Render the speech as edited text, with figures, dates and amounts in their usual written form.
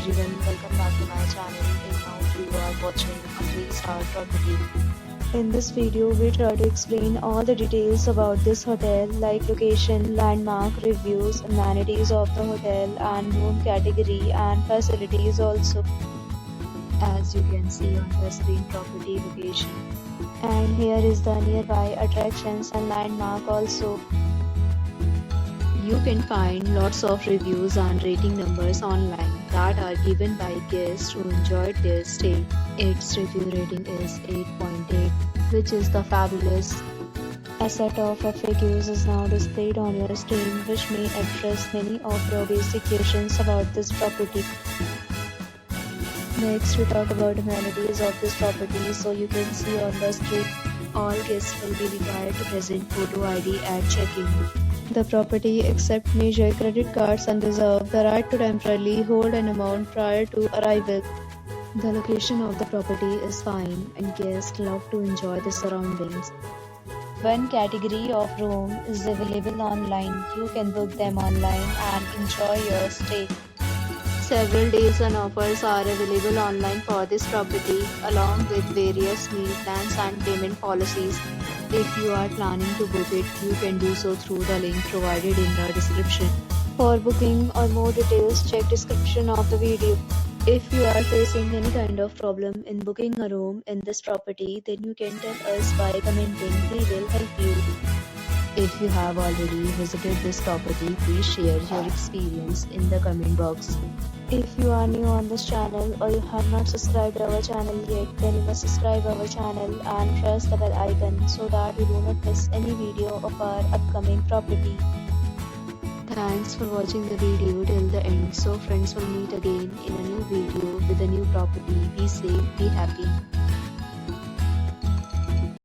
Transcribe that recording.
everyone, welcome back to my channel, and now you are watching a 3-star property. In this video, we try to explain all the details about this hotel like location, landmark, reviews, amenities of the hotel and room category and facilities also. As you can see on the screen, property location. And here is the nearby attractions and landmark also. You can find lots of reviews and rating numbers online that are given by guests who enjoyed their stay. Its review rating is 8.8, which is the fabulous. A set of FAQs is now displayed on your screen, which may address many of your basic questions about this property. Next, we talk about amenities of this property. So you can see on the screen, all guests will be required to present photo ID at check-in. The property accepts major credit cards and reserves the right to temporarily hold an amount prior to arrival. The location of the property is fine and guests love to enjoy the surroundings. One category of room is available online. You can book them online and enjoy your stay. Several deals and offers are available online for this property, along with various meal plans and payment policies. If you are planning to book it, you can do so through the link provided in the description. For booking or more details, check description of the video. If you are facing any kind of problem in booking a room in this property, then you can tell us by commenting. We will help you. If you have already visited this property, please share your experience in the comment box. If you are new on this channel or you have not subscribed our channel yet, then you must subscribe our channel and press the bell icon so that you do not miss any video of our upcoming property. Thanks for watching the video till the end. So friends, will meet again in a new video with a new property. Be safe, be happy.